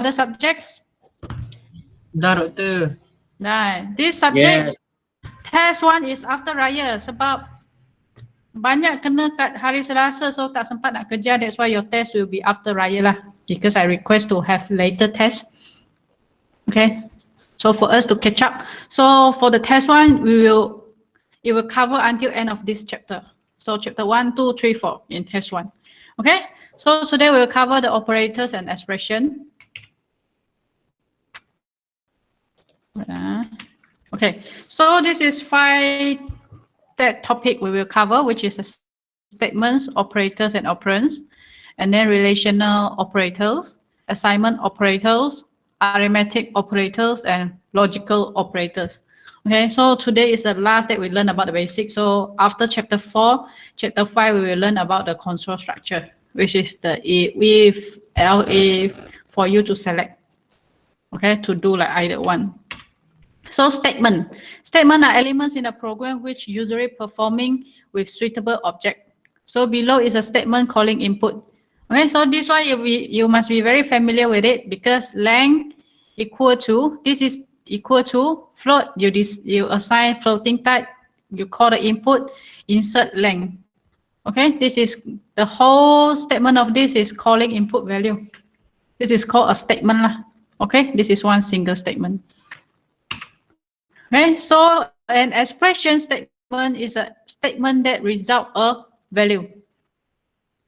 other subjects? Dah, Doktor. Nah, this subject, Yes. test 1 is after Raya sebab banyak kena kat hari Selasa, so tak sempat nak kerja. That's why your test will be after Raya lah. Because I request to have later test. Okay. So for us to catch up. So for the test 1, it will cover until end of this chapter. So chapter 1, 2, 3, 4 in test 1. Okay. So today we'll cover the operators and expression. Okay. So this is 5 that topic we will cover, which is statements, operators and operands, and then relational operators, assignment operators, arithmetic operators, and logical operators. Okay, so today is the last that we learn about the basics. So after chapter 4, chapter 5, we will learn about the control structure, which is the if, else, for you to select. Okay, to do like either one. So statement. Statement are elements in a program which usually performing with suitable object. So below is a statement calling input. Okay, so this one you must be very familiar with it because length equal to, this is equal to float. You assign floating type, you call the input, insert length. Okay, this is the whole statement of this is calling input value. This is called a statement lah. Okay, this is one single statement. Okay, so an expression statement is a statement that result a value.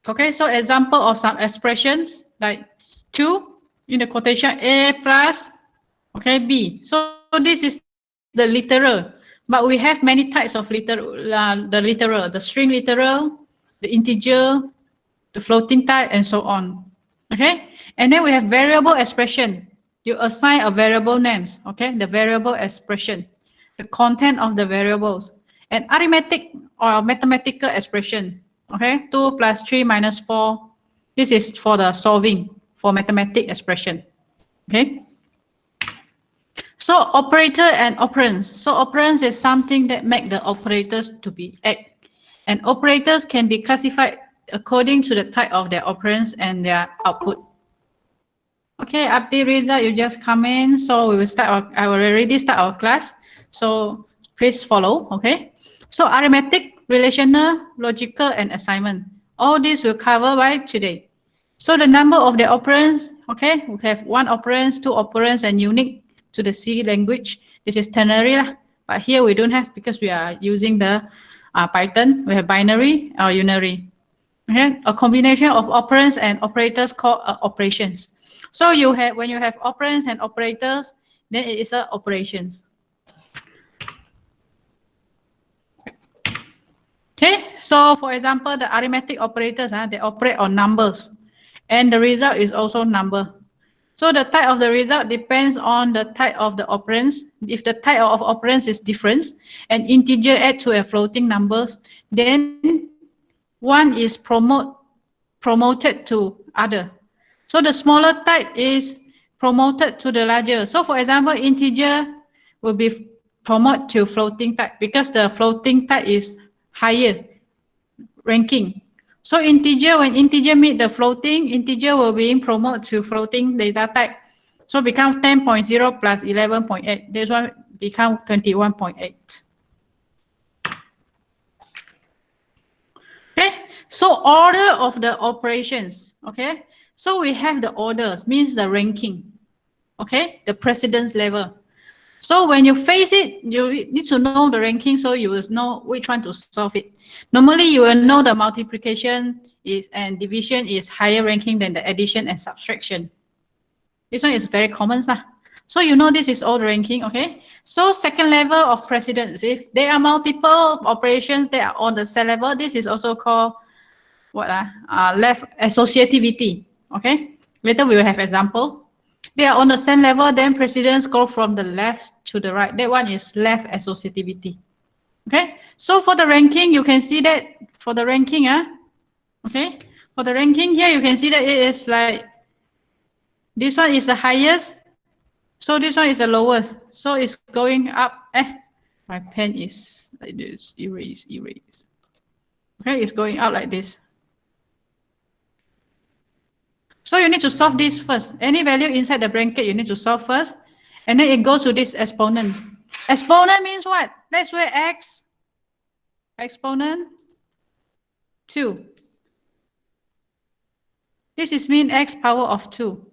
Okay, so example of some expressions like 2 in the quotation A plus, okay, B. So this is the literal, but we have many types of literal, the string literal, the integer, the floating type, and so on. Okay, and then we have variable expression. You assign a variable names, okay, the variable expression, the content of the variables, and arithmetic or mathematical expression, okay, 2 plus 3 minus 4. This is for the solving, for mathematic expression, okay. So operator and operands. So operands is something that make the operators to be act, and operators can be classified according to the type of their operands and their output. Okay, update result, you just come in. So we will start I will already start our class. So please follow, okay? So arithmetic, relational, logical, and assignment. All this will cover by today. So the number of the operands, okay? We have 1 operands, 2 operands, and unique to the C language. This is ternary lah. But here we don't have because we are using the Python. We have binary or unary. Okay, a combination of operands and operators called operations. So you have, when you have operands and operators, then it is operations. Okay, so for example, the arithmetic operators, they operate on numbers, and the result is also number. So the type of the result depends on the type of the operands. If the type of operands is different, and integer add to a floating numbers, then one is promoted to other. So the smaller type is promoted to the larger. So for example, integer will be promoted to floating type because the floating type is higher ranking. So integer, when integer meet the floating, integer will be promoted to floating data type. So become 10.0 plus 11.8. This one become 21.8. Okay, so order of the operations, okay? So we have the orders, means the ranking, okay? The precedence level. So when you face it, you need to know the ranking so you will know which one to solve it. Normally, you will know the multiplication is and division is higher ranking than the addition and subtraction. This one is very common. So you know this is all the ranking, okay? So second level of precedence, if there are multiple operations that are on the cell level, this is also called what? Left associativity, okay? Later we will have example. They are on the same level, then precedence go from the left to the right. That one is left associativity. Okay, so for the ranking, you can see that for the ranking, okay, for the ranking here, you can see that it is like this one is the highest, so this one is the lowest. So it's going up. My pen is like this, erase. Okay, it's going up like this. So you need to solve this first. Any value inside the bracket, you need to solve first. And then it goes to this exponent. Exponent means what? Let's write x, exponent 2. This is mean x power of 2.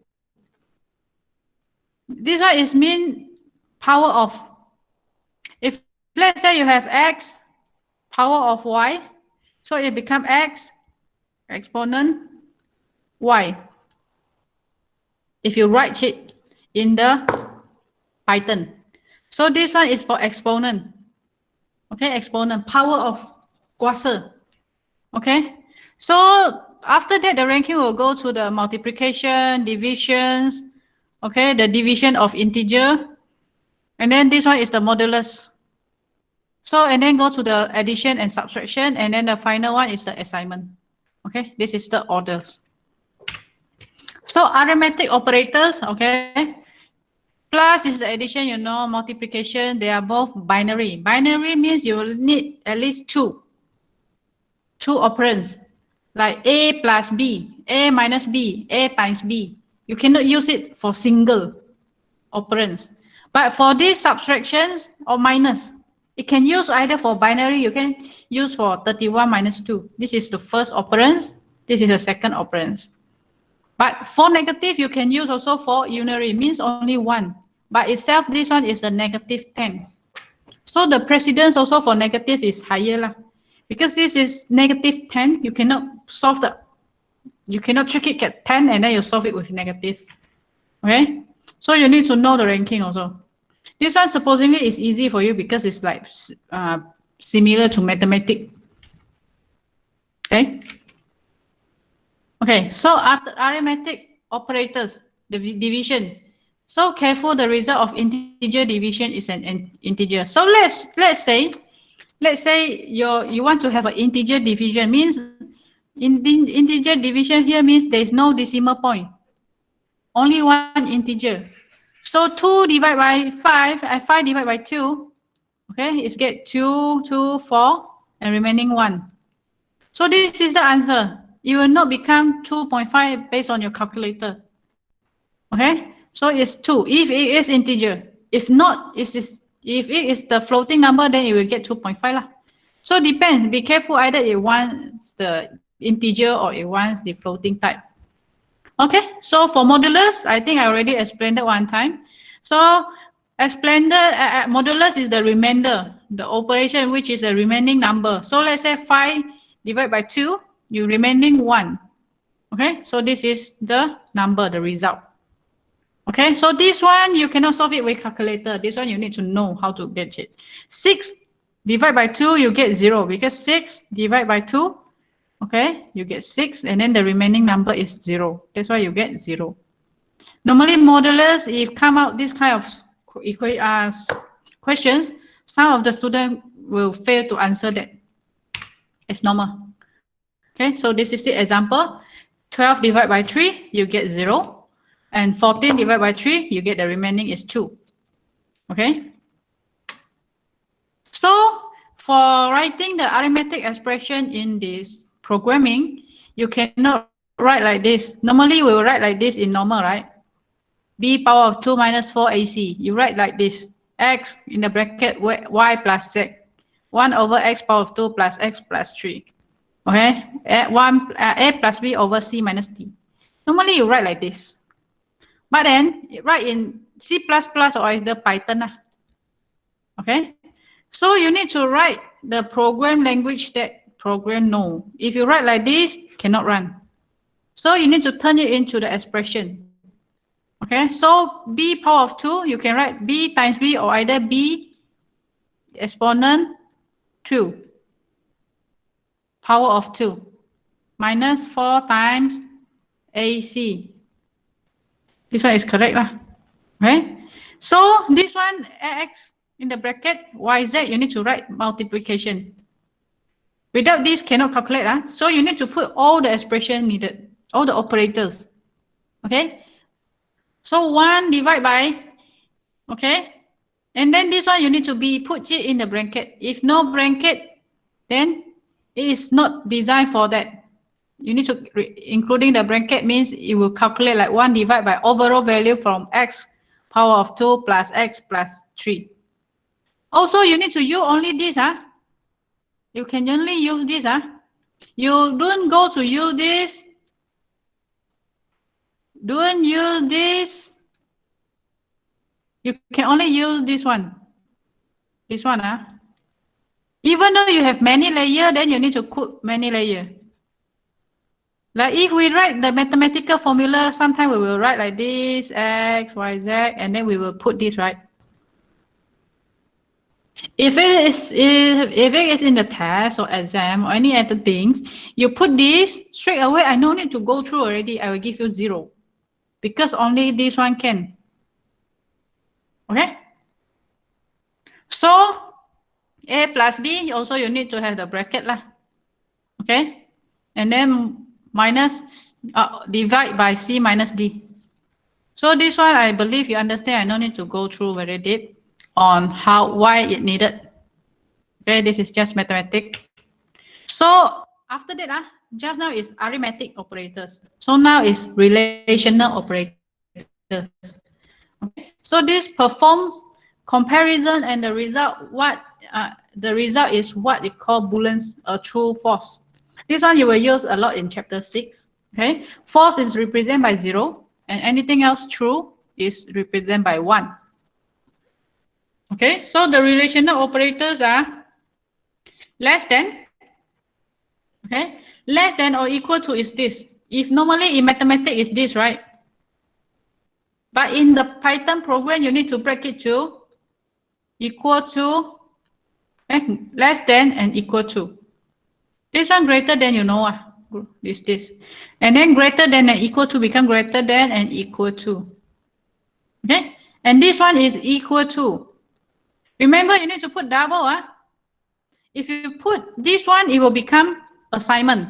This one is mean power of. If let's say you have x power of y, so it becomes x exponent y. If you write it in the Python. So this one is for exponent. Okay, exponent, power of kuasa. Okay, so after that, the ranking will go to the multiplication, divisions, okay, the division of integer. And then this one is the modulus. So, and then go to the addition and subtraction. And then the final one is the assignment. Okay, this is the orders. So, arithmetic operators, okay. Plus is the addition, you know, multiplication, they are both binary. Binary means you will need at least two operands, like A plus B, A minus B, A times B. You cannot use it for single operands. But for these subtractions or minus, it can use either for binary, you can use for 31 minus 2. This is the first operand, this is the second operand. But for negative, you can use also for unary, means only one. By itself, this one is the negative 10. So the precedence also for negative is higher lah. Because this is negative 10, you cannot solve you cannot trick it at 10 and then you solve it with negative. Okay? So you need to know the ranking also. This one supposedly is easy for you because it's like similar to mathematics. Okay? Okay, so arithmetic operators, the division. So careful, the result of integer division is an integer. So let's say you want to have an integer division, means integer division here means there is no decimal point, only one integer. So 2 divided by 5 and 5 divided by 2, okay, it's get 2, 2, 4, and remaining 1. So this is the answer. It will not become 2.5 based on your calculator. Okay, so it's 2 if it is integer. If not, if it is the floating number, then it will get 2.5 lah. So it depends. Be careful, either it wants the integer or it wants the floating type. Okay, so for modulus, I think I already explained it one time. So explained modulus is the remainder, the operation which is the remaining number. So let's say 5 divided by 2, you remaining 1. Okay, so this is the number, the result. Okay, so this one you cannot solve it with calculator. This one you need to know how to get it. 6 divided by 2, you get 0 because 6 divided by 2, okay, you get 6 and then the remaining number is 0. That's why you get 0. Normally modulus, if come out this kind of questions, some of the students will fail to answer that. It's normal. Okay, so this is the example. 12 divided by 3, you get 0. And 14 divided by 3, you get the remaining is 2. Okay. So for writing the arithmetic expression in this programming, you cannot write like this. Normally we will write like this in normal, right? B power of 2 minus 4 AC. You write like this. X in the bracket y plus z. 1 over x power of 2 plus x plus 3. Okay. A plus b over c minus d. Normally you write like this. But then write in C++ or either Python. Okay. So you need to write the program language that program know. If you write like this, cannot run. So you need to turn it into the expression. Okay. So b power of 2, you can write b times b or either b exponent 2 power of 2 minus 4 times AC. This one is correct lah. Okay. So this one x in the bracket yz, you need to write multiplication. Without this, cannot calculate lah. So you need to put all the expression needed, all the operators. Okay. So 1 divided by, okay. And then this one you need to put it in the bracket. If no bracket, then it is not designed for that. You need to, including the bracket means it will calculate like 1 divided by overall value from x power of 2 plus x plus 3. Also, you need to use only this. You can only use this. You don't go to use this. Don't use this. You can only use this one. This one. Even though you have many layers, then you need to put many layers. Like if we write the mathematical formula, sometimes we will write like this, x, y, z, and then we will put this, right? If it is in the test or exam or any other things, you put this straight away. I don't need to go through already. I will give you 0 because only this one can. Okay. So a plus b also you need to have the bracket lah. Okay, and then minus divide by c minus d. So this one I believe you understand. I don't need to go through very deep on why it needed. Okay, this is just mathematics. So after that, just now is arithmetic operators. So now is relational operators. Okay. So this performs comparison and the result is what you call Boolean's true false. This one you will use a lot in chapter 6. Okay, false is represented by 0 and anything else true is represented by 1. Okay, so the relational operators are less than, okay, less than or equal to is this. If normally in mathematics is this, right? But in the Python program, you need to break it to equal to, less than and equal to. This one greater than, you know, this. And then greater than and equal to become greater than and equal to. Okay, and this one is equal to. Remember, you need to put double. If you put this one, it will become assignment.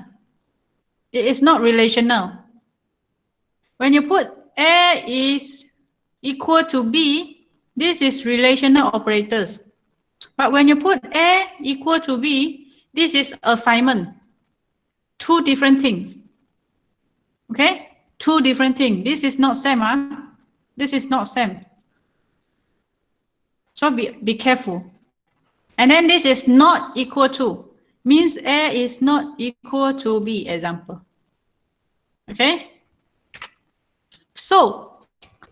It is not relational. When you put A is equal to B, this is relational operators. But when you put A equal to B, this is assignment. Two different things. Okay? Two different things. This is not same. This is not same. So be careful. And then this is not equal to. Means A is not equal to B, example. Okay? So,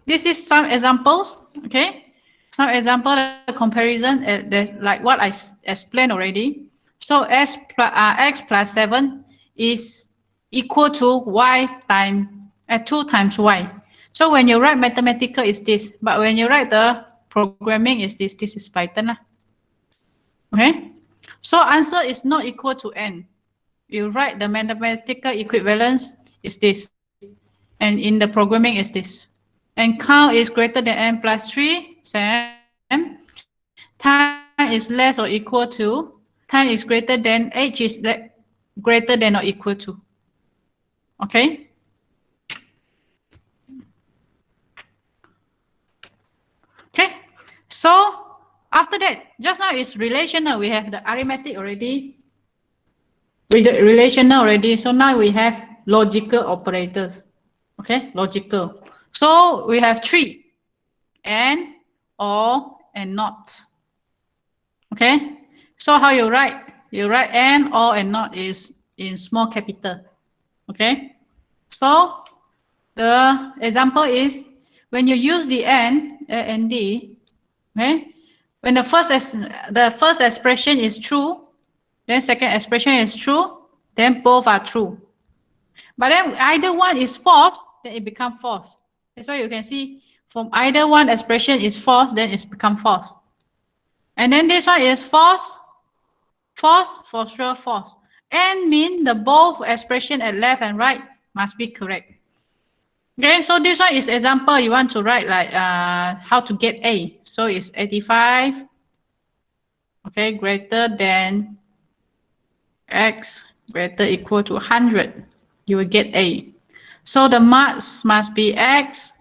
this is some examples. Okay? Some example comparison like what I explained already. So, x plus 7 is equal to y times 2 times y. So, when you write mathematical, is this. But when you write the programming, is this. This is Python. Okay, so answer is not equal to n. You write the mathematical equivalence is this, and in the programming is this. And count is greater than n plus 3, same. Time is less or equal to, time is greater than, age is greater than or equal to. Okay. Okay, so after that, just now is relational. We have the arithmetic already. Relational already. So now we have logical operators. Okay, logical. So we have 3. And, or, and not. Okay. So how you write? You write and, or, and not is in small capital. Okay. So the example is when you use the and, A and D, okay, when the first expression is true, then second expression is true, then both are true. But then either one is false, then it becomes false. That's why you can see from either one expression is false, then it becomes false. And then this one is false, false, for sure false. And mean the both expression at left and right must be correct. Okay, so this one is example you want to write like how to get A. So it's 85, okay, greater than x greater equal to 100. You will get A. So the marks must be x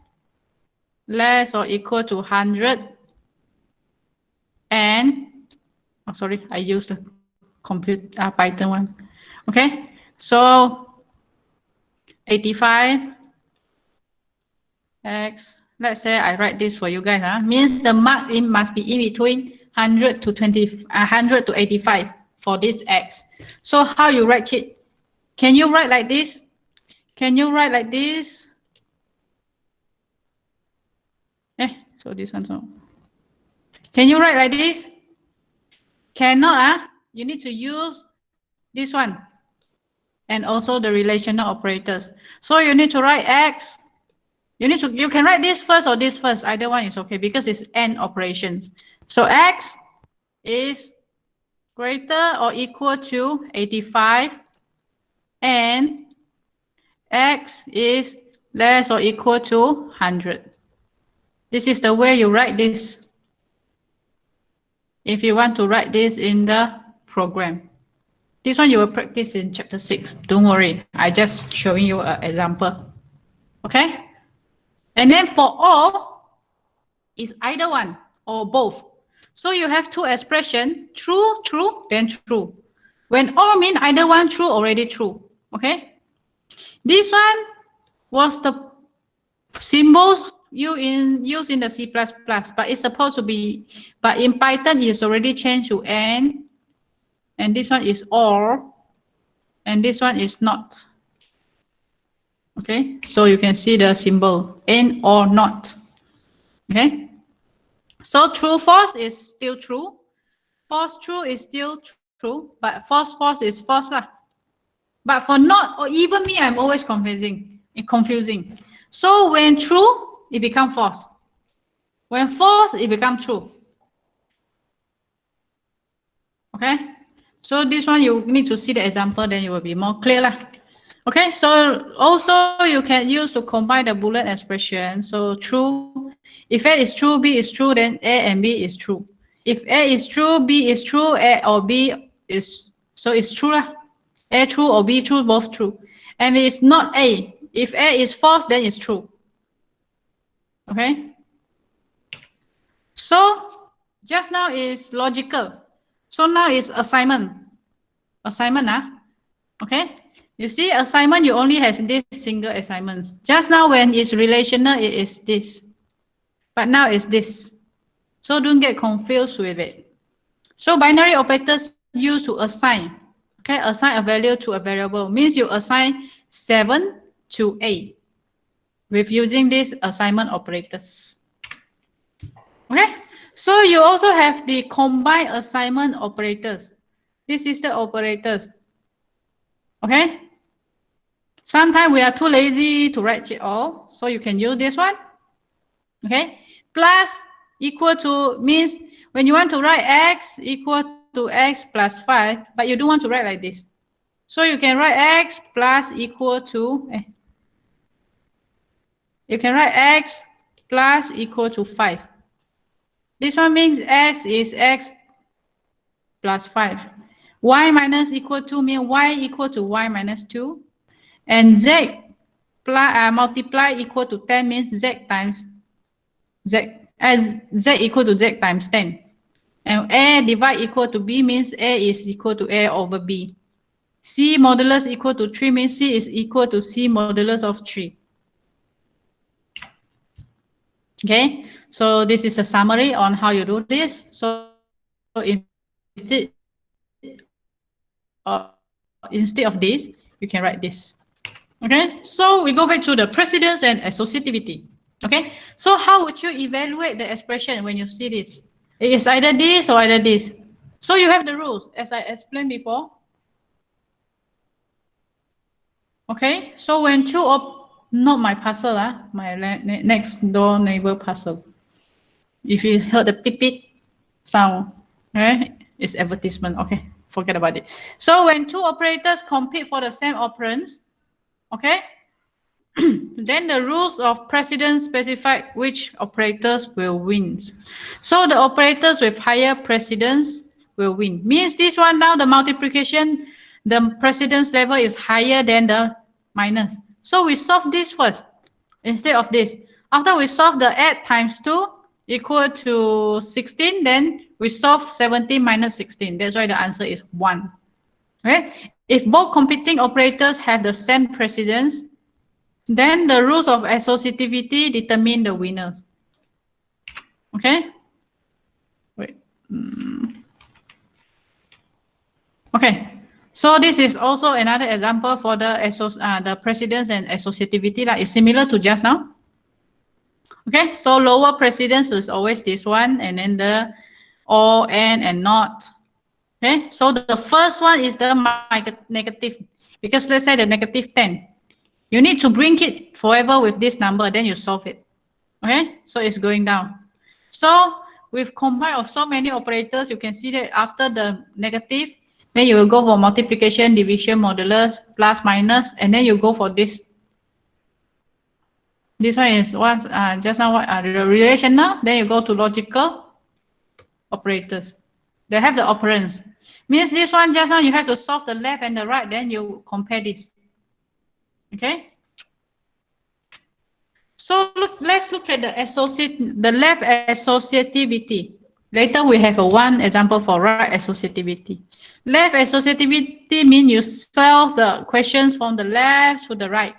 less or equal to 100 and, oh sorry, I used the Python one. Okay, so 85 x. Let's say I write this for you guys. Means the mark in must be in between 100 to 100 to 85 for this x. So how you write it? Can you write like this? Can you write like this? So this one. So can you write like this? Cannot. You need to use this one. And also the relational operators. So you need to write x. You can write this first or this first. Either one is okay because it's AND operations. So x is greater or equal to 85 and x is less or equal to 100. This is the way you write this. If you want to write this in the program. This one you will practice in chapter 6. Don't worry. I just showing you an example. Okay? And then for all, is either one or both. So you have two expressions, true, true, then true. When all mean either one, true, already true. Okay? This one was the symbols used in the C++, but it's supposed to be, but in Python it's already changed to AND, and this one is OR, and this one is not. Okay, so you can see the symbol AND or not. Okay, so true false is still true, false true is still true, but false false is false lah. But for not or even me, I'm always confusing. So when true, it becomes false. When false, it becomes true. Okay, so this one you need to see the example, then you will be more clear lah. Okay, so also you can use to combine the Boolean expression. So true, if A is true, B is true, then A and B is true. If A is true, B is true, A or B is, so it's true lah. A true or B true, both true. And if it's not A, if A is false, then it's true. Okay. So just now is logical. So now is assignment. Assignment, okay. You see, assignment, you only have this single assignment. Just now when it's relational, it is this. But now it's this. So don't get confused with it. So binary operators used to assign. Okay, assign a value to a variable. Means you assign 7 to 8 with using these assignment operators. Okay, so you also have the combined assignment operators. This is the operators. Okay. Sometimes we are too lazy to write it all, so you can use this one. Okay. Plus equal to means when you want to write x equal to x plus 5, but you don't want to write like this. So you can write x plus equal to, you can write x plus equal to 5. This one means s is x plus 5. Y minus equal to means y equal to y minus 2. And z plus, multiply equal to 10 means z times z, as z equal to z times 10. And a divide equal to b means a is equal to a over b. C modulus equal to 3 means c is equal to c modulus of 3. Okay, so this is a summary on how you do this. So instead of this, you can write this. Okay, so we go back to the precedence and associativity. Okay, so how would you evaluate the expression when you see this? It is either this or either this. So you have the rules as I explained before. Okay, so when true or not my puzzle, my next door neighbor puzzle. If you heard the beep beep sound, okay, it's advertisement. Okay, forget about it. So when two operators compete for the same operands, okay, then the rules of precedence specify which operators will win. So the operators with higher precedence will win. Means this one now the multiplication, the precedence level is higher than the minus. So we solve this first instead of this. After we solve the 8 times 2 equal to 16, then we solve 17 minus 16. That's why the answer is 1. Okay? If both competing operators have the same precedence, Then the rules of associativity determine the winner. Okay? Wait. Okay. So this is also another example for the precedence and associativity. Like it's similar to just now. Okay, so lower precedence is always this one, and then the or, and not. Okay, so the first one is the negative, because let's say the negative 10. You need to bring it forever with this number, then you solve it. Okay, so it's going down. So with combined of so many operators, you can see that after the negative, then you will go for multiplication, division, modulus, plus, minus, and then you go for this. This one is what just now what the relational. Then you go to logical operators. They have the operands. Means this one just now you have to solve the left and the right. Then you compare this. Okay. So let's look at the left associativity. Later we have one example for right associativity. Left associativity means you solve the questions from the left to the right,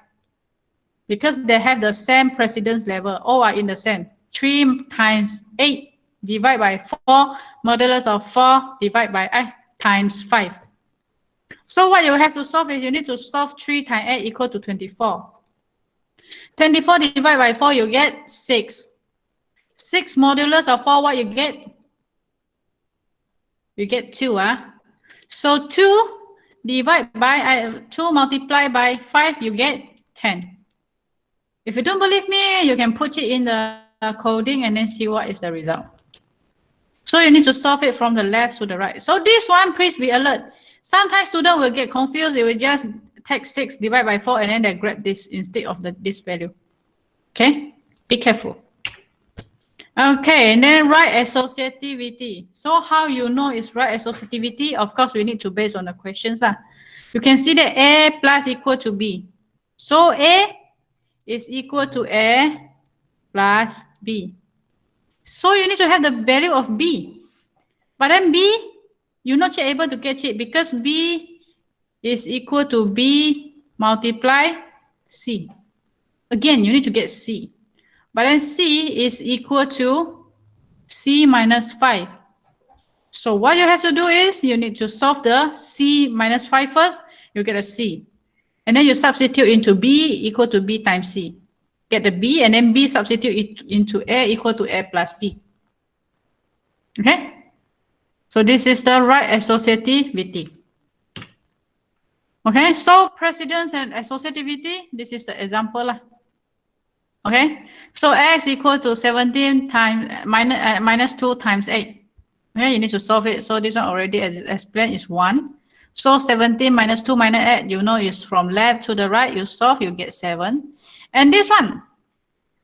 because they have the same precedence level. All are in the same. 3 times 8 divided by 4, modulus of 4 divided by times 5. So what you have to solve is you need to solve 3 times 8 equal to 24. 24 divided by 4, you get 6. 6 modulus of 4, what you get? You get 2. So 2 divided by 2 multiplied by 5, you get 10. If you don't believe me, you can put it in the coding and then see what is the result. So you need to solve it from the left to the right. So this one, please be alert. Sometimes students will get confused. They will just take 6 divided by 4 and then they grab this instead of this value. Okay, be careful. Okay, and then right associativity. So how you know it's right associativity? Of course, we need to base on the questions. You can see that A plus equal to B. So A is equal to A plus B. So you need to have the value of B. But then B, you're not able to get it because B is equal to B multiply C. Again, you need to get C. But then C is equal to C minus 5. So what you have to do is you need to solve the C minus 5 first. You get a C. And then you substitute into B equal to B times C. Get the B, and then B substitute into A equal to A plus B. Okay? So this is the right associativity. Okay, so precedence and associativity, this is the example. Okay, so X equal to 17 times minus 2 times 8. Okay, you need to solve it. So this one already as explained is 1. So 17 minus 2 minus 8, you know, is from left to the right. You solve, you get 7. And this one,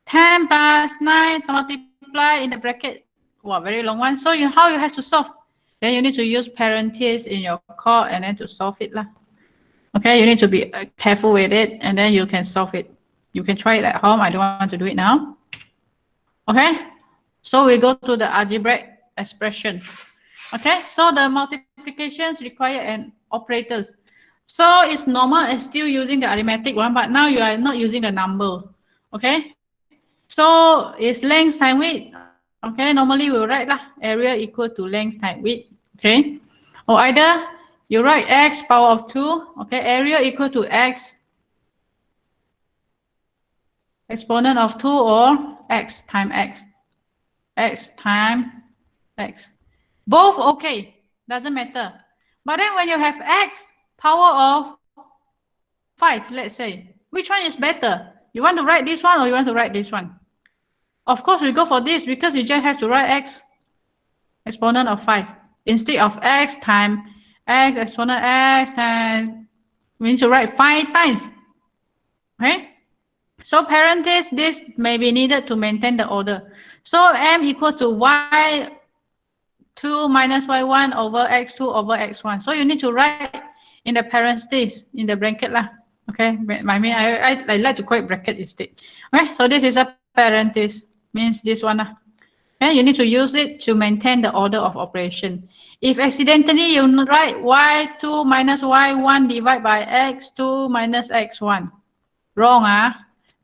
10 plus 9 multiply in the bracket. Wow, very long one. So how you have to solve? Then you need to use parentheses in your code and then to solve it. Okay, you need to be careful with it and then you can solve it. You can try it at home. I don't want to do it now. Okay, so we go to the algebraic expression. Okay, so the multiplications require an operators. So it's normal and still using the arithmetic one, but now you are not using the numbers. Okay, so it's length times width. Okay, normally we write area equal to length times width. Okay, or either you write x power of 2. Okay, area equal to x exponent of 2, or x times x. X times x. Both okay, doesn't matter. But then when you have x power of 5, let's say, which one is better? You want to write this one or you want to write this one? Of course, we go for this because you just have to write x exponent of 5 instead of x times x exponent x times. We need to write 5 times. Okay. So parentheses, this may be needed to maintain the order. So m equal to y2 minus y1 over x2 over x1. So you need to write in the parentheses, in the bracket Okay, I like to call it bracket instead. Okay, so this is a parenthesis, means this one Okay, you need to use it to maintain the order of operation. If accidentally you write y2 minus y1 divided by x2 minus x1, wrong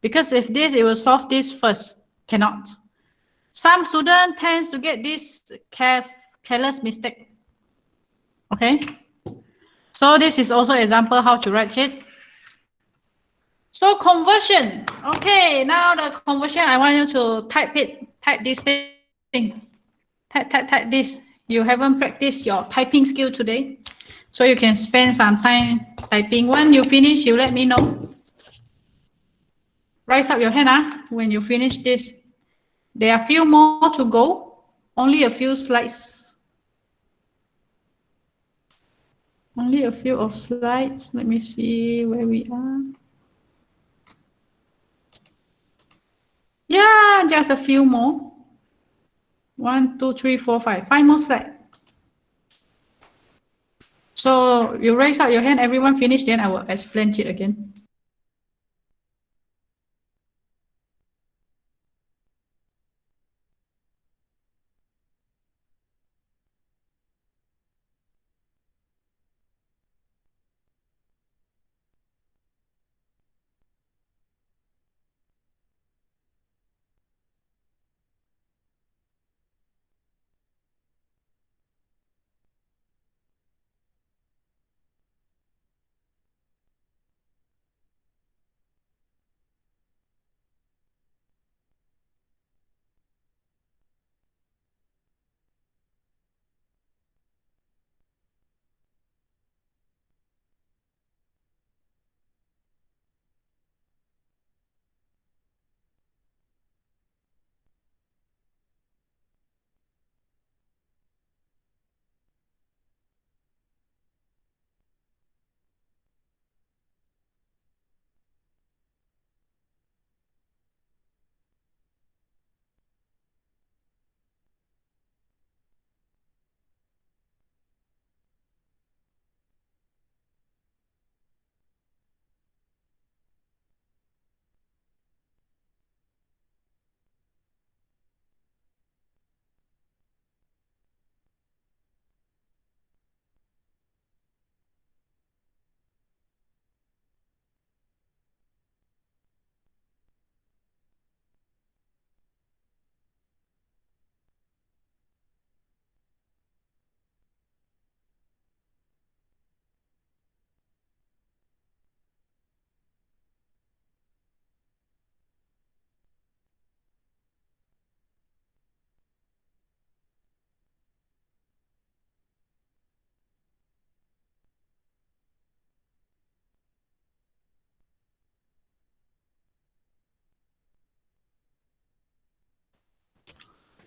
Because if this, it will solve this first. Cannot. Some student tends to get this careless mistake. Okay. So this is also example how to write it. So conversion. Okay, now the conversion, I want you to type it. Type this thing. Type this. You haven't practiced your typing skill today. So you can spend some time typing. When you finish, you let me know. Raise up your hand when you finish this. There are a few more to go. Only a few slides. Only a few of slides. Let me see where we are. Yeah, just a few more. 1, 2, 3, 4, 5. 5 more slides. So you raise up your hand, everyone finish, then I will explain it again.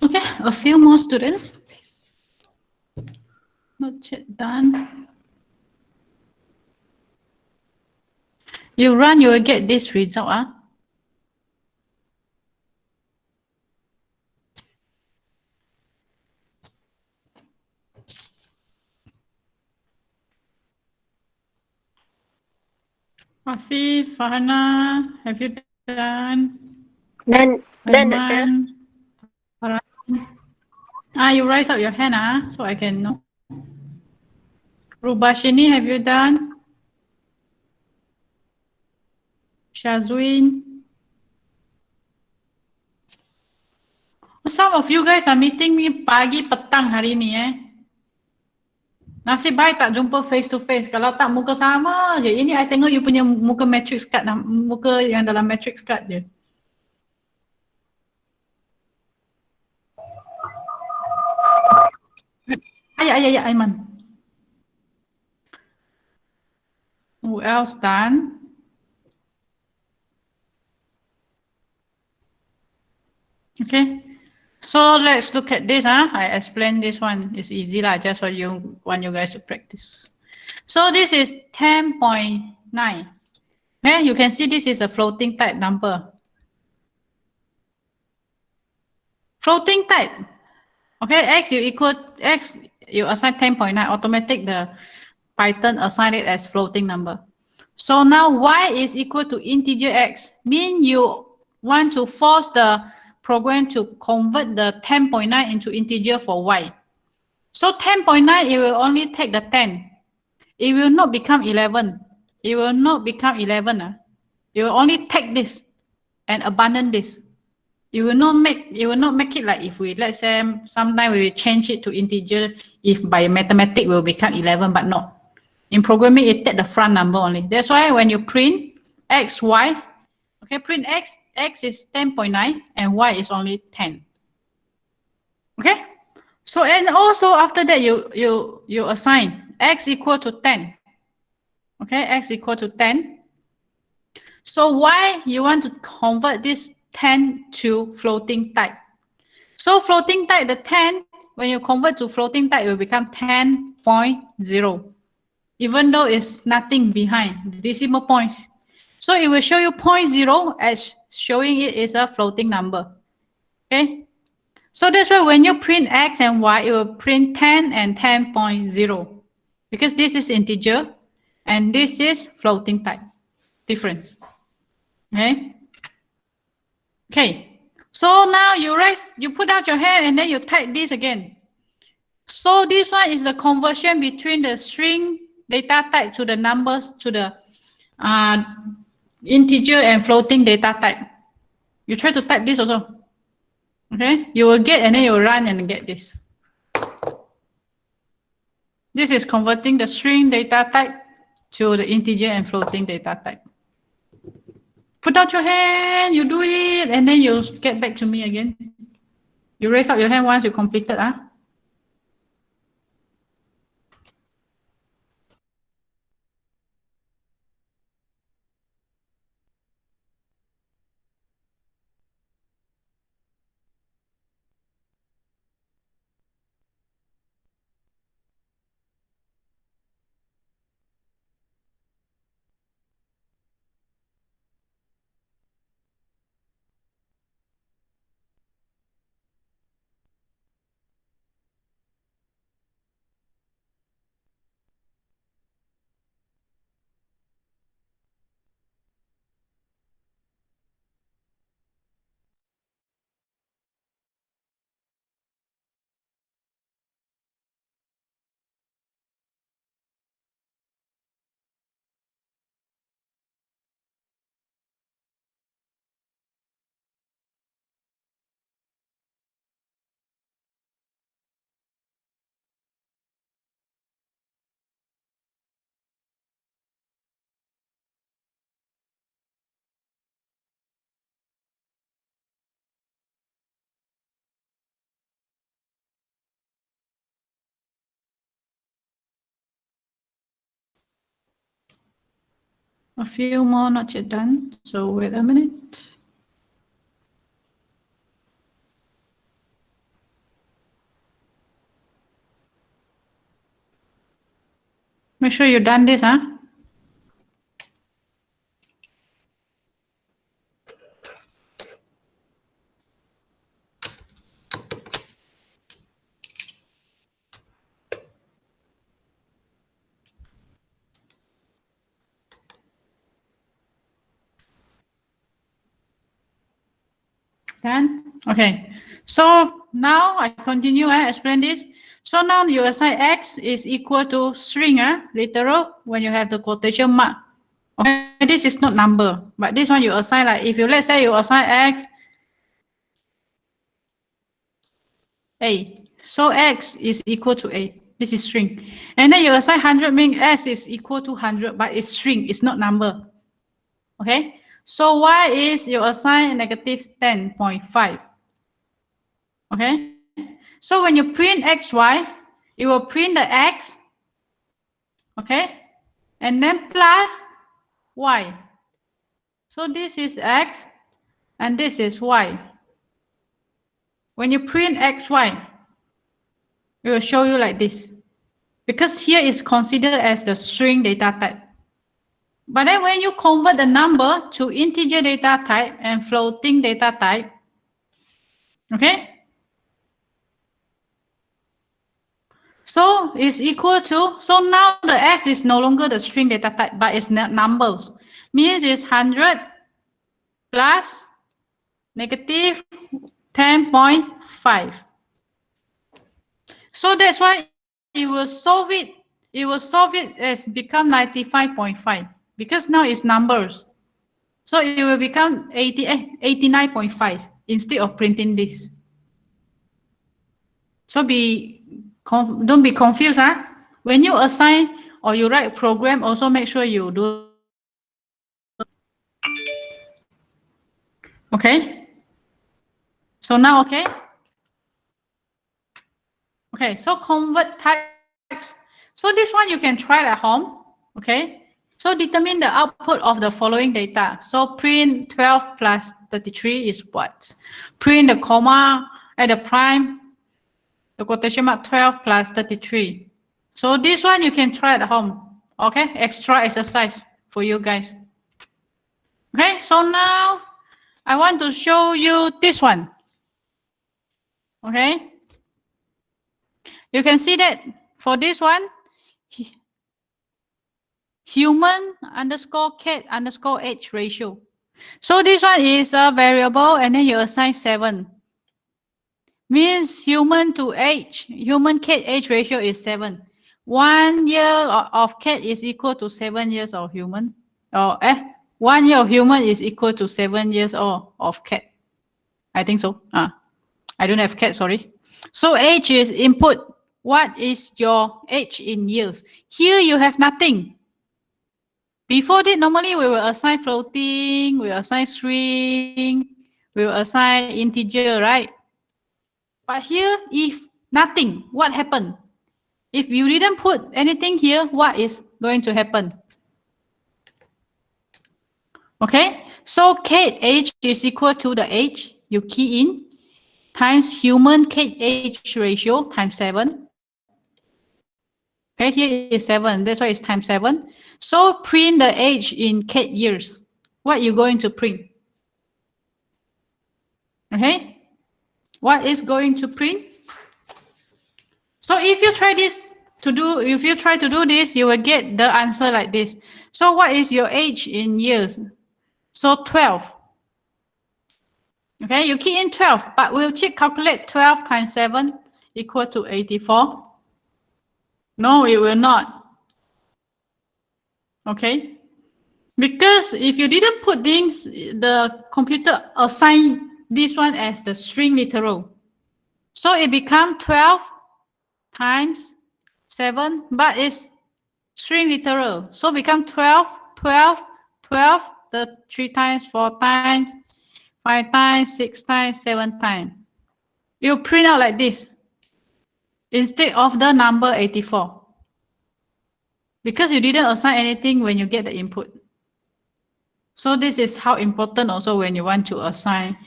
Okay, a few more students. Not yet done. You run, you will get this result. Afif, Fahana, have you done? Done, Doctor. Aiman, Farhan. You raise up your hand, so I can know. Rubashini, have you done? Shazwin. Some of you guys are meeting me pagi petang hari ni Nasib baik tak jumpa face to face. Kalau tak muka sama je. Ini I tengok you punya muka matrix card, muka yang dalam matrix card je. Ya, Aiman. Who else done? Okay. So let's look at this. I explained this one. It's easy lah. Just for you, want you guys to practice. So this is 10.9. Okay, you can see this is a floating type number. Floating type. Okay, x you assign 10.9. Automatic the Python assign it as floating number. So now y is equal to integer x. Mean you want to force the program to convert the 10.9 into integer for y. So 10.9, it will only take the 10. It will not become 11. It will not become 11. It will only take this. and abandon this. You will not make it like if we, let's say, sometime we will change it to integer, if by mathematics will become 11, but not. In programming, it take the front number only. That's why when you print x, y, okay, print x is 10.9 and y is only 10. Okay? So, and also after that, you assign x equal to 10. Okay, x equal to 10. So why you want to convert this 10 to floating type? So floating type, the 10, when you convert to floating type, it will become 10.0. Even though it's nothing behind the decimal points. So it will show you 0.0 as showing it is a floating number. Okay? So that's why when you print x and y, it will print 10 and 10.0. Because this is integer and this is floating type difference. Okay? Okay. So now you put out your hand and then you type this again. So this one is the conversion between the string data type to the numbers to the integer and floating data type. You try to type this also. Okay, you will get and then you will run and get this. This is converting the string data type to the integer and floating data type. Put out your hand, you do it, and then you get back to me again. You raise up your hand once you completed. A few more not yet done, so wait a minute. Make sure you've done this, Done? Okay. So now I continue, explain this. So now you assign x is equal to string, literal, when you have the quotation mark. Okay, this is not number, but this one you assign, like if you, let's say you assign x, a. So x is equal to a. This is string. And then you assign 100 means x is equal to 100, but it's string, it's not number. Okay? So y is you assign negative 10.5. Okay? So when you print xy, it will print the x, okay? And then plus y. So this is x and this is y. When you print xy, it will show you like this. Because here is considered as the string data type. But then when you convert the number to integer data type and floating data type, okay? So it's equal to, so now the x is no longer the string data type, but it's not numbers. Means it's 100 plus negative 10.5. So that's why it will solve it. It will solve it as become 95.5 because now it's numbers. So it will become 89.5 instead of printing this. So don't be confused, huh? When you assign or you write a program, also make sure you do. Okay. So now, okay. Okay, so convert types. So this one you can try at home. Okay. So determine the output of the following data. So print 12 plus 33 is what? Print the comma at the prime, the quotation mark 12 plus 33. So this one you can try at home. Okay, extra exercise for you guys. Okay, so now I want to show you this one. Okay. You can see that for this one, human underscore cat underscore age ratio. So this one is a variable and then you assign 7. Means human to age, human cat age ratio is 7. 1 year of cat is equal to 7 years of human. 1 year of human is equal to 7 years of cat. I think so. I don't have cat, sorry. So age is input. What is your age in years? Here you have nothing. Before that, normally we will assign floating, we will assign string, we will assign integer, right? But here, if nothing, what happened? If you didn't put anything here, what is going to happen? Okay, so cat age is equal to the age you key in times human cat age ratio times 7. Okay, here is 7. That's why it's times 7. So print the age in cat years. What are you going to print? Okay, what is going to print? So if you try to do this, you will get the answer like this. So what is your age in years? So 12. Okay, you key in 12, but we'll calculate 12 times 7 equal to 84. No, it will not. Okay, because if you didn't put things, the computer assign this one as the string literal. So it becomes 12 times 7, but it's string literal. So become 12, 12, 12, the 3 times, 4 times, 5 times, 6 times, 7 times. You print out like this instead of the number 84. Because you didn't assign anything when you get the input. So this is how important also when you want to assign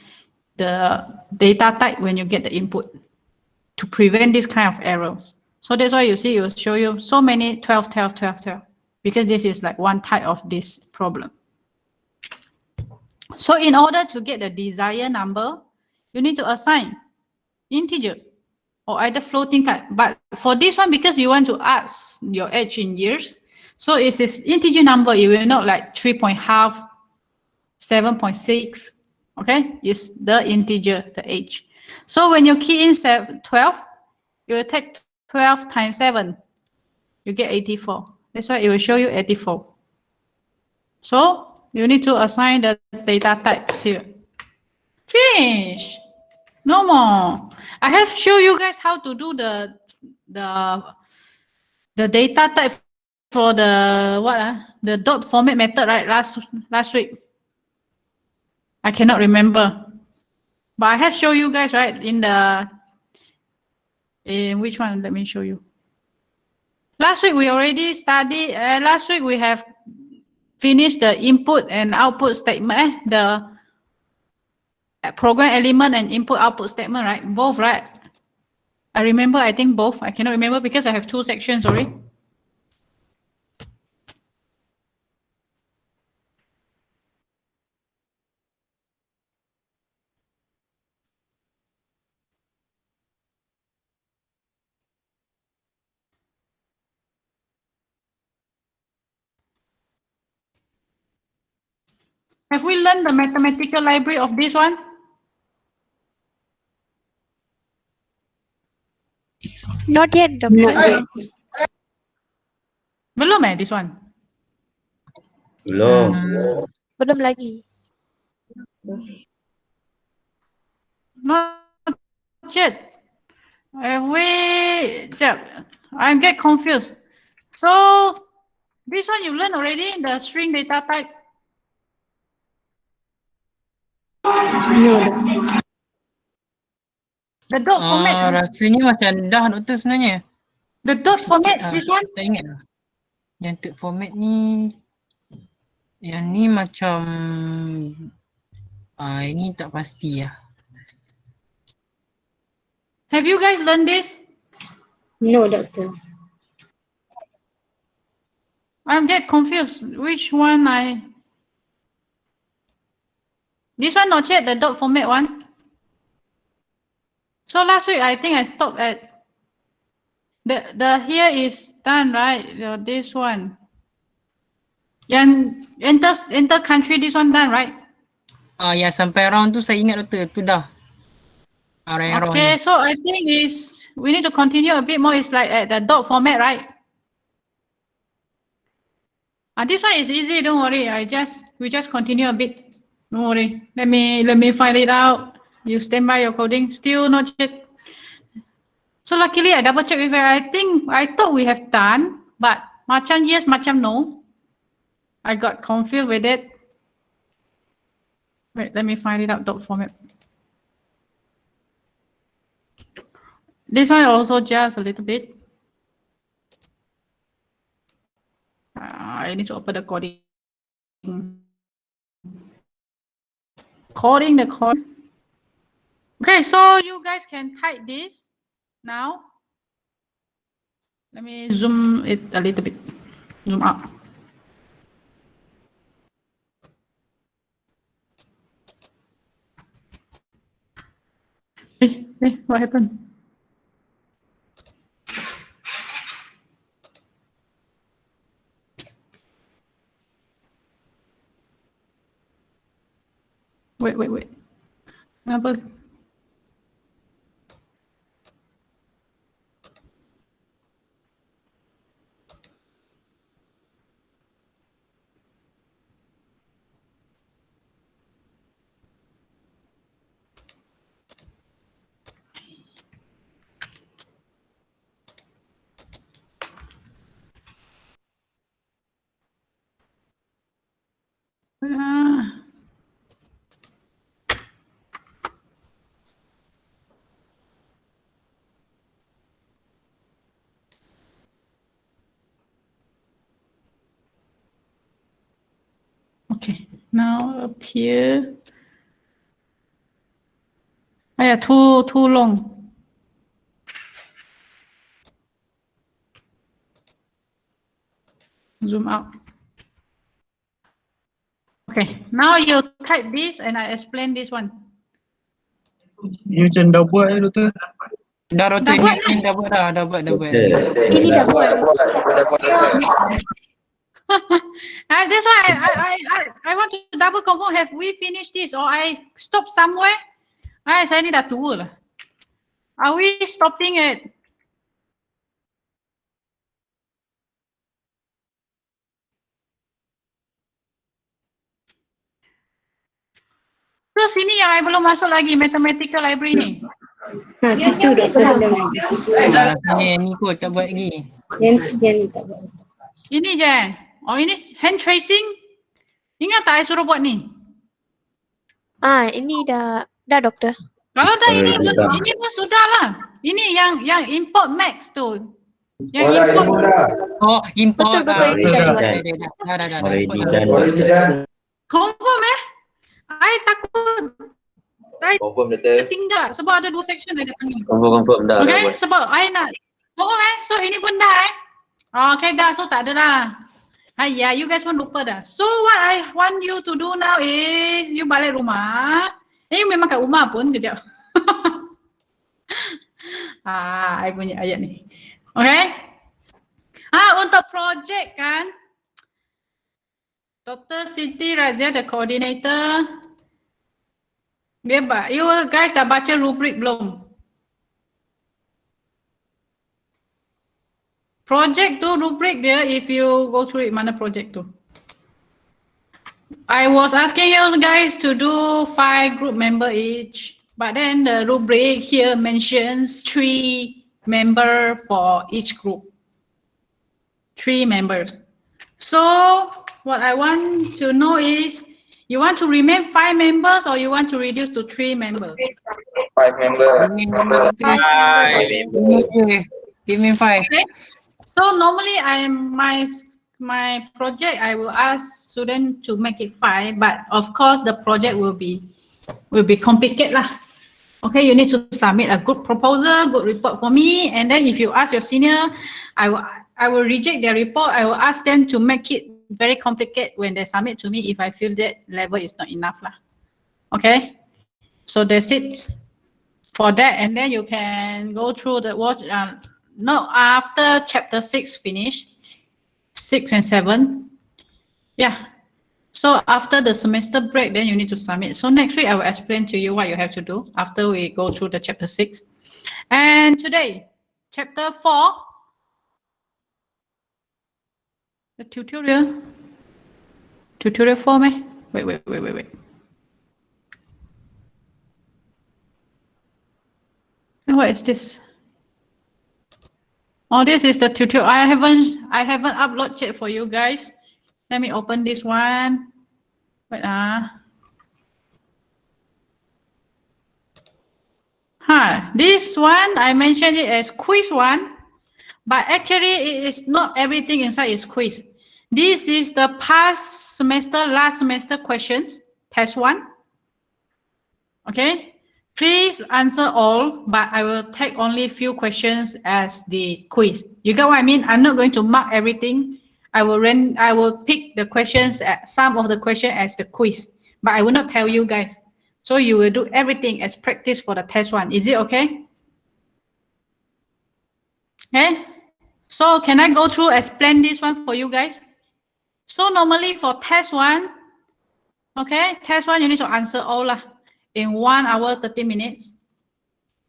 the data type when you get the input to prevent this kind of errors. So that's why you see it will show you so many 12, 12, 12, 12, because this is like one type of this problem. So in order to get the desired number, you need to assign integer or either floating type. But for this one, because you want to ask your age in years, so it's this integer number, it will not like 3.5, 7.6, okay? It's the integer, the age. So when you key in 12, you will take 12 times 7, you get 84. That's why it will show you 84. So you need to assign the data types here. Finish. No more. I have shown you guys how to do the data type for the dot format method, right? Last week. I cannot remember, but I have shown you guys, right? In which one? Let me show you. Last week we already studied. Last week we have finished the input and output statement. The program element and input output statement, right? Both, right? I remember, I think both. I cannot remember because I have 2 sections already. Have we learned the mathematical library of this one? Not yet, Dr. Belum this one? Belum. Belum lagi. Not yet. I get confused. So this one you learn already, the string data type. No. The dot format. Rasanya macam dah doktor sebenarnya. The dot format, Ah, this one. tak ingat lah. Yang third format ni, yang ni macam ini tak pasti lah. Have you guys learned this? No, doctor. I get confused. Which one This one not yet, the dot format one. So last week I think I stopped at the here is done, right? This one. Yang enter country, this one done, right? Yang sampai round tu saya ingat doktor, tu dah. Round Okay, ni. so I think we need to continue a bit more. It's like at the dot format, right? This one is easy, don't worry. We just continue a bit. Don't worry. Let me find it out. You stand by your coding. Still not yet. So luckily I double check with her. I thought we have done, but macam yes, macam no. I got confused with it. Wait, let me find it out. Dot format. This one also just a little bit. I need to open the coding. The code. Okay, so you guys can type this now. Let me zoom it a little bit. Zoom out. Hey, what happened? Wait. Apa? Okay, now up here. Too long. Zoom out. Okay, now you type this and I explain this one. Ni macam dah buat doktor. Dah doktor, ni dah buat dah. Ini dah buat. That's why I want to double confirm. Have we finished this or I stopped somewhere? Saya ni dah tua lah. Are we stopping at? Terus sini yang I belum masuk lagi, mathematical library ni. Situ doktor belum. Rasanya ni kot tak buat lagi. Yang ni tak buat. Ini je. Oh, ini hand tracing. Ingat tak I suruh buat ni? Ini dah doktor. Kalau dah ini pun sudah lah. Ini yang import max tu. Yang import. Oh, import. Betul, ini dah buat. Dah. Confirm I takut Confirm doktor. tinggal sebab ada 2 section ada panggil. Confirm dah. Okay, sebab I nak confirm so ini pun dah okay dah, so tak ada lah. You guys pun lupa dah. So what I want you to do now is you balik rumah. Ini memang kat rumah pun kejap. I punya ayat ni. Okay. Untuk projek kan, Dr. Siti Razia, the coordinator. You guys dah baca rubric belum? Project tu rubric dia, if you go through it, mana project tu? I was asking you guys to do 5 group member each, but then the rubric here mentions 3 member for each group. 3 members. So what I want to know is, you want to remain 5 members or you want to reduce to 3 members? 5 member. Give me 5. Okay. So normally my project, I will ask students to make it 5, but of course the project will be complicated lah. Okay, you need to submit a good proposal, good report for me, and then if you ask your senior, I will reject their report. I will ask them to make it very complicated when they submit to me if I feel that level is not enough lah. Okay, so that's it for that, and then you can go through the watch. No, after chapter 6 finish, 6 and 7, yeah. So after the semester break, then you need to submit. So next week I will explain to you what you have to do after we go through the chapter 6. And today, chapter 4, the tutorial 4, meh? Wait. What is this? Oh, this is the tutorial. I haven't uploaded yet for you guys. Let me open this one. Wait, this one, I mentioned it as quiz 1, but actually it is not everything inside is quiz. This is the last semester questions, test 1. Okay, please answer all, but I will take only few questions as the quiz. You get what I mean? I'm not going to mark everything. I will pick the questions, some of the questions as the quiz, but I will not tell you guys. So you will do everything as practice for the test 1. Is it okay? Okay. So can I go through, explain this one for you guys? So normally for test 1, okay, test 1 you need to answer all lah in 1 hour 30 minutes.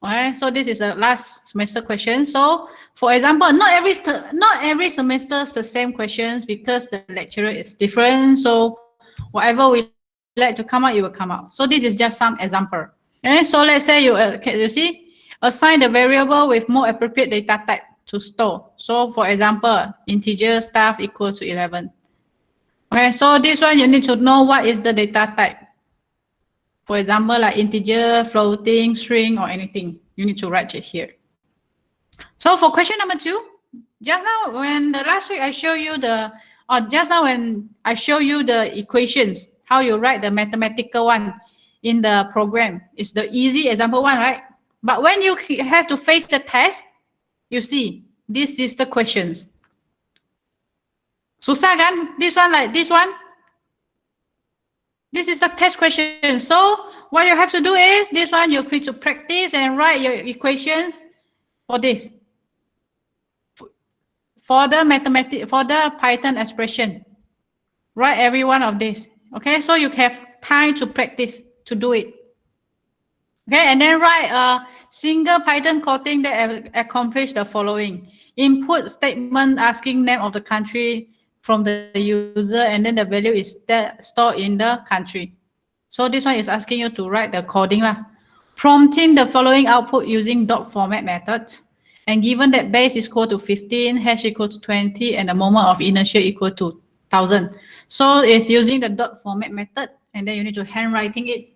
Okay, so this is the last semester question. So for example, not every semester is the same questions because the lecturer is different. So whatever we like to come out, it will come out. So this is just some example. Okay, so let's say you see, assign the variable with more appropriate data type to store. So for example, integer staff equals to 11. Okay, so this one you need to know what is the data type. For example, like integer, floating, string, or anything, you need to write it here. So for question number 2, just now when the last week I show you just now when I show you the equations, how you write the mathematical one in the program, it's the easy example 1, right? But when you have to face the test, you see, this is the questions. Susah kan? This one like this one. This is the test question. So what you have to do is this one you need to practice and write your equations for this. For the Python expression. Write every one of this. Okay, so you have time to practice to do it. Okay, and then write a single Python coding that accomplish the following. Input statement asking name of the country from the user, and then the value is stored in the country. So this one is asking you to write the coding lah. Prompting the following output using dot format method, and given that base is equal to 15, hash equal to 20, and the moment of inertia equal to 1000. So it's using the dot format method, and then you need to handwriting it.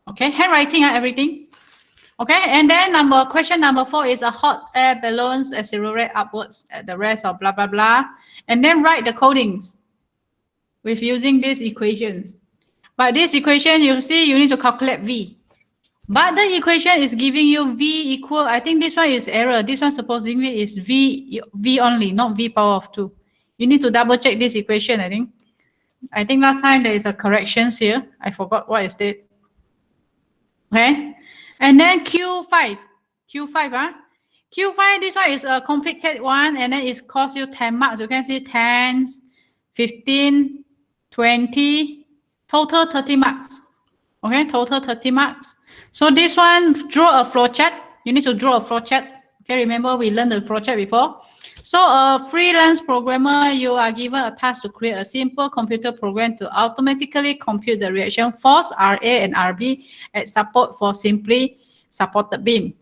Okay, handwriting everything. Okay, and then question number 4 is a hot air balloons accelerate upwards at the rest of blah blah blah, and then write the codings with using these equations. But this equation, you see, you need to calculate V. But the equation is giving you V equal, I think this one is error. This one supposedly is V only, not V power of 2. You need to double check this equation, I think. I think last time there is a corrections here. I forgot what is it. Okay. And then Q5, Q5, this one is a complicated one, and then it costs you 10 marks. You can see 10, 15, 20, total 30 marks. Okay, total 30 marks. So this one, draw a flow chart. You need to draw a flow chart. Okay, remember we learned the project before. So a freelance programmer, you are given a task to create a simple computer program to automatically compute the reaction force, RA and RB, at support for simply supported beam.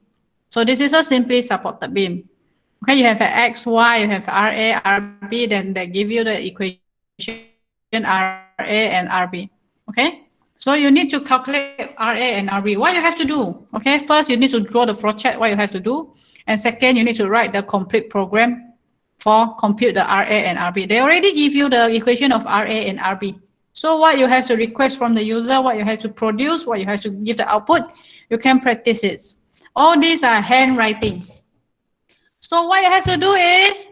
So this is a simply supported beam. Okay, you have an X, Y, you have RA, RB, then they give you the equation RA and RB. Okay, so you need to calculate RA and RB. What you have to do? Okay, first you need to draw the flow chart, what you have to do. And second, you need to write the complete program for compute the RA and RB. They already give you the equation of RA and RB. So what you have to request from the user, what you have to produce, what you have to give the output, you can practice it. All these are handwriting. So what you have to do is,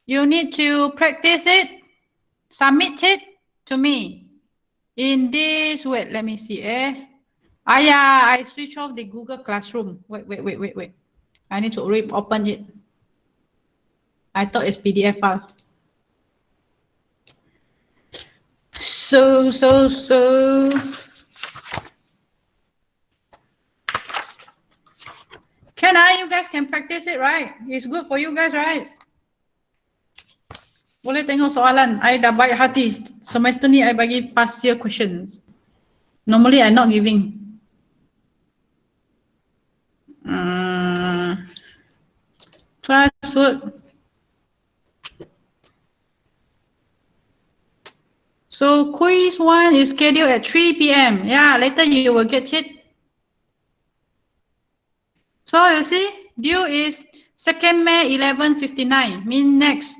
you need to practice it, submit it to me in this, wait, let me see. Yeah, I switch off the Google Classroom. Wait. I need to reopen it. I thought it's PDF file. So. You guys can practice it, right? It's good for you guys, right? Boleh tengok soalan. I dah baik hati. Semester ni I bagi past year questions. Normally I not giving. Classwork. So quiz 1 is scheduled at 3 p.m. Yeah, later you will get it. So you see, due is 2nd May 11:59. Mean next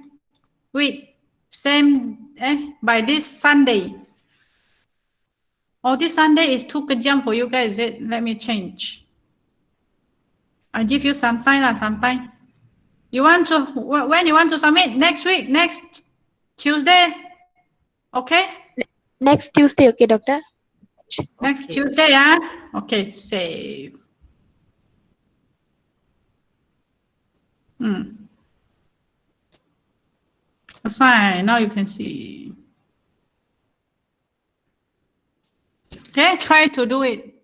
week, same by this Sunday. Oh, this Sunday is too kejam for you guys. Let me change. I give you some time lah, some time. You want to, when you want to submit? Next week, next Tuesday? Okay? Next Tuesday, okay, doctor? Next Tuesday, yeah? Okay, save. Assign, now you can see. Okay, try to do it.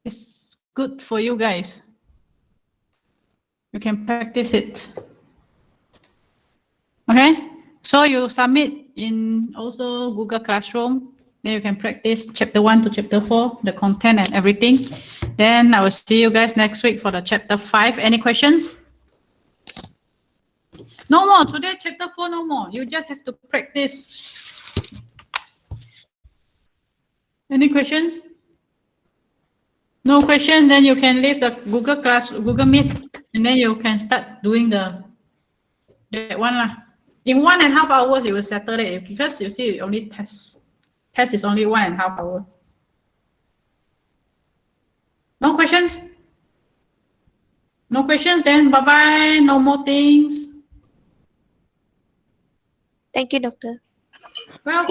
It's good for you guys. You can practice it. Okay, so you submit in also Google Classroom. Then you can practice chapter 1 to chapter 4, the content and everything. Then I will see you guys next week for the chapter 5. Any questions? No more. Today, chapter 4, no more. You just have to practice. Any questions? No questions, then you can leave the Google Meet, and then you can start doing that one lah. In 1.5 hours, you will settle it because you see only test. Test is only 1.5 hours. No questions? No questions, then bye-bye. No more things. Thank you, doctor. Welcome.